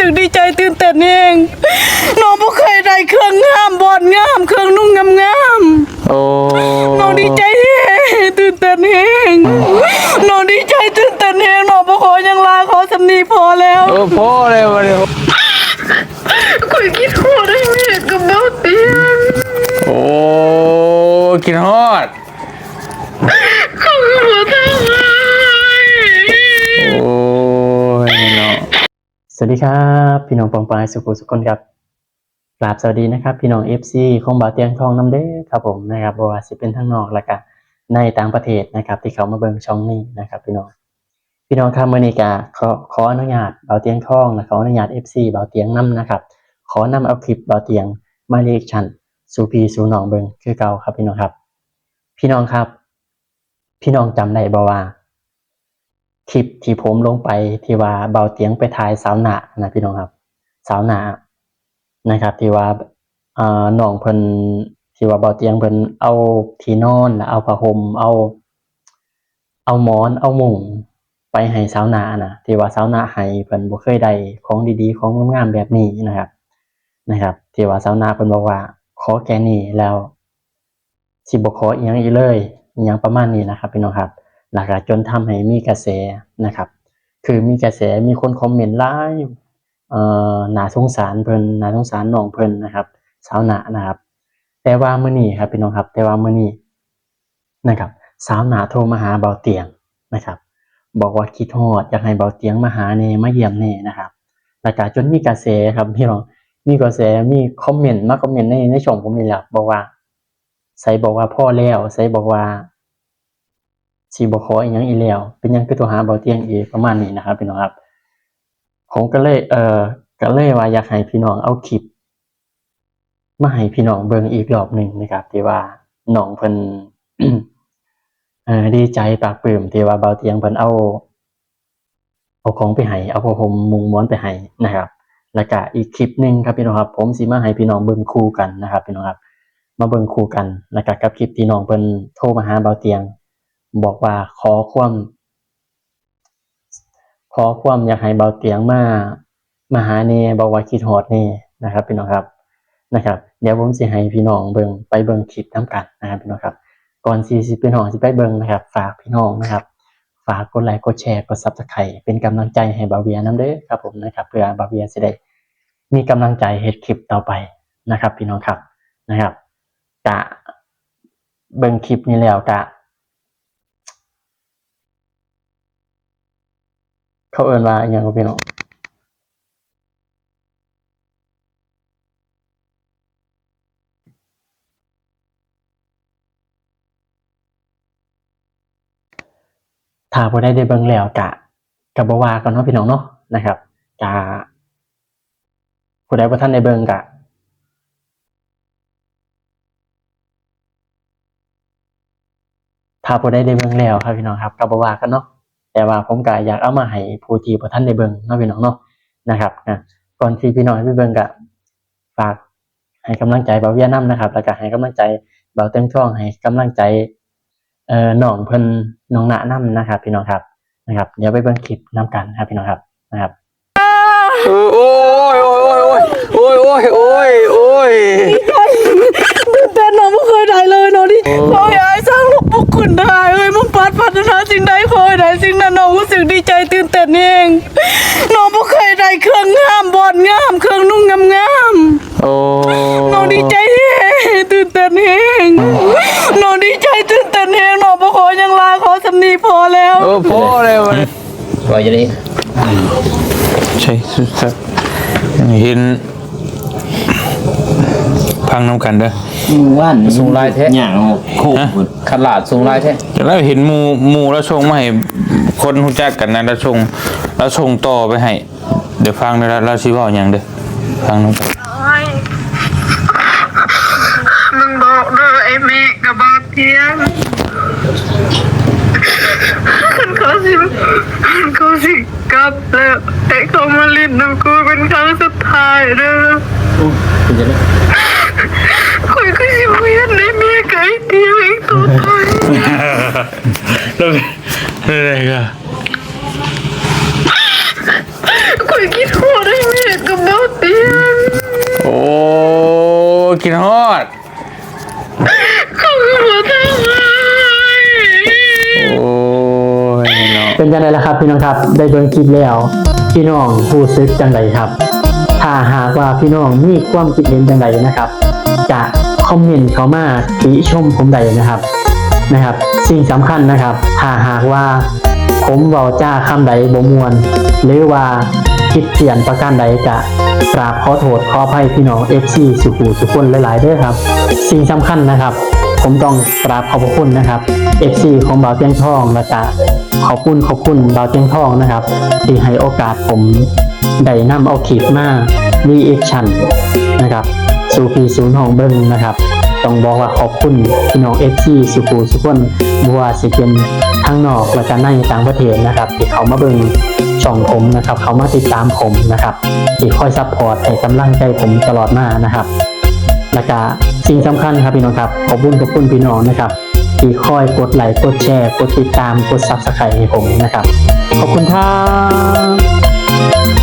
กดีใจตื่นเต้นเองน้องบ่เคยได้เครื่องงามบอดงามเครื่องนุ่งงามโอ้น้องดีใจเองตื่นเต้นเองน้องดีใจตื่นเต้นเองน้องบ่ขอยังลาขอสำนีพอแล้วโอ้พอเลยวันนี้คุยคิดโคตรได้แม่กับเบ้าเตียงโอ้กินฮอดเขาคือหัวเท้าโอ้ยเนาะสวัสดีครับพี่น้องปองปายสุขุสุขคนครับกราบสวัสดีนะครับพี่น้อง FC ของบ่าวเตียงทองน้ำเด้อครับผมนะครับบ่ว่าสิเป็นทั้งนอกและก็ในต่างประเทศนะครับที่เขามาเบิ่งช่องนี้นะครับพี่น้องครับมื้อนี้ก็ขออนุญาตบ่าวเตียงทองและขออนุญาต FC บ่าวเตียงนำนะครับขอนำเอาคลิปบ่าวเตียงมารีแอคชั่นสู่พี่สู่น้องเบิ่งคือเก่าครับพี่น้องครับพี่น้องครับพี่น้องจำได้บ่ว่าคลิปที่ผมลงไปที่ว่าเบาเตียงไปถ่ายสาวหน้านะพี่น้องครับสาวหน้านะครับที่ว่าน้องเพิ่นที่ว่าเบาเตียงเพิ่นเอาที่นอนแล้วเอาผ้าห่มเอาหมอนเอามุ้งไปให้สาวหน้านะที่ว่าสาวหน้าให้เพิ่นบ่เคยได้ของดีๆของงามๆแบบนี้นะครับที่ว่าสาวหน้าเพิ่นบอกว่าขอแค่นี้แล้วสิบ่ขออีหยังอีกเลยอีหยังประมาณนี้นะครับพี่น้องครับหลักจนทำให้มีกระแสนะครับคือมีกระแสมีคนคอมเมนต์หลายน่าสงสารเพิ่นน่าสงสารน้องเพิ่นนะครับสาวหน้านะครับแต่ว่ามื้อนี้ครับพี่น้องครับแต่ว่ามื้อนี้นะครับสาวหน้าโทรมาหาเบาเตียงนะครับบอกว่าคิดฮอดอยากให้เบาเตียงมาหาแน่มาเยี่ยมแน่นะครับแล้วก็จนมีกระแสครับพี่น้องมีกระแสมีคอมเมนต์มาคอมเมนต์ในช่องผมนี่แหละบอกว่าไสบอกว่าพอแล้วไสบอกว่าสิบ่ขออีหยังอีกแล้วเป็นหยังคือโทรหาเบาเตียงอีกประมาณนี้นะครับพี่น้องครับผมก็เลยว่าอยากให้พี่น้องเอาคลิปมาให้พี่น้องเบิ่งอีกรอบนึงนะครับที่ว่าน้องเพิ่น ดีใจปากปลื้มที่ว่าเบาเตียงเพิ่นเอาของไปให้เอาผ้าห่มมุ้งม้อนไปให้นะครับแล้วก็อีกคลิปนึงครับพี่น้องครับผมสิมาให้พี่น้องเบิ่งคู่กันนะครับพี่น้องครับมาเบิ่งคู่กันแล้วก็กับคลิปที่น้องเพิ่นโทรมาหาเบาเตียงบอกว่าขอความอยากให้เบาเตียงมาหาแน่บอกว่าคิดฮอดแน่นะครับพี่น้องครับนะครับเดี๋ยวผมสิให้พี่น้องเบิ่งไปเบิ่งคลิปนำกันนะครับพี่น้องครับก่อนสิพี่น้องสิไปเบิ่งนะครับฝากพี่น้องนะครับฝากกดไลค์กดแชร์กด Subscribe เป็นกำลังใจให้บ่าวเวียนำเด้อครับผมนะครับเพื่อบ่าวเวียสิได้มีกำลังใจเฮ็ดคลิปต่อไปนะครับพี่น้องครับนะครับกะเบิ่งคลิปนี้แล้วกะเขาเอิ้นว่าอิหยังพี่น้องถ้าผู้ใดได้เบิ่งแล้วกะบ่ว่ากันเนาะพี่น้องเนาะนะครับกะผู้ใดบ่ทันได้เบิ่งกะถ้าผู้ใดได้เบิ่งแล้วครับพี่น้องครับก็บ่ว่ากันเนาะแต่ว่าผมก็อยากเอามาให้ผู้ที่บ่ทันได้เบิ่งเนาะพี่น้องเนาะนะครับก่อนที่พี่น้องไปเบิ่งก็ฝากให้กำลังใจบ่าวเวียนำนะครับแล้วก็ให้กำลังใจบ่าวเตียงทองให้กำลังใจน้องเพิ่นน้องณนำนะครับพี่น้องครับนะครับเดี๋ยวไปเบิ่งคลิปนำกันครับพี่น้องครับนะครับโอ้ยแต่น้องไม่เคยได้เลยน้องที่ขอให้สร้างลูกปุกคุณได้เลยมึงพัฒนาสิ่งใดขอให้ได้สิ่งนั้นน้องรู้สึกดีใจตื่นเต้นเองน้องไม่เคยได้เครื่องงามบอดงามเครื่องนุ่งงามน้องดีใจเองตื่นเต้นเองน้องดีใจตื่นเต้นเองน้องบ่ขอยังลาขอสำนีพอแล้วพอเลยวันนี้ว่าจะได้ใช่สุดเห็นพังน้ำกันเด้อว่านสูงลายแท้อย่างคู่ขลาดสูงลายแท้แล้วเห็นหมูแล้วชงมาให้คนรู้จักกันนะแล้วชงต่อไปให้เดี๋ยวฟังแล้วสิว่าอย่างเด้อฟังน้ำกันมึงบอกเด้อไอ้แม่กับบ่าวเตียงเขาสิกลับแล้วไอ้เขามาลิ้นน้ำกูเป็นครั้งสุดท้ายเด้อคุยสิเวียนในเมียไก่เตียงเองตัวตายแล้วอะไรกัน คอยคิดโคตรให้แม่กับเบ้าเตียง โอ้กินฮอด เขามาทำไม โอ้ยเนาะ เป็นยังไงล่ะครับพี่น้องครับได้เบิ่งคลิปแล้วพี่น้องรู้สึกจังไดครับถ้าหากว่าพี่น้องมีความคิดเห็นจังไดนะครับจะคอมเมนต์เข้ามาติชมผมได้นะครับสิ่งสำคัญนะครับถ้าหากว่าผมเว้าจ้าคำใดบ่ม่วนหรือว่าคิดเปลี่ยนประการใดจะกราบขอโทษขออภัยพี่น้อง FC สุขุสุขคนหลายๆเด้อครับสิ่งสำคัญนะครับผมต้องกราบขอบพระคุณนะครับ FC ของบ่าวเตียงทองและก็ขอบคุณบ่าวเตียงทองนะครับที่ให้โอกาสผมได้นำเอาคลิปมารีแอคชั่นนะครับสู่พี่สู่น้องเบิ่งนะครับต้องบอกว่าขอบคุณพี่น้อง FC สุขุสุขคนบ่ว่าสิเป็นทั้งนอกและก็ในต่างประเทศนะครับที่เขามาเบิ่งช่องผมนะครับเขามาติดตามผมนะครับที่คอยซัพพอร์ตให้กำลังใจผมตลอดมานะครับและก็สิ่งสำคัญครับพี่น้องครับขอบคุณพี่น้องนะครับที่คอยกดไลค์กดแชร์กดติดตามกด Subscribe ให้ผมนะครับขอบคุณครับ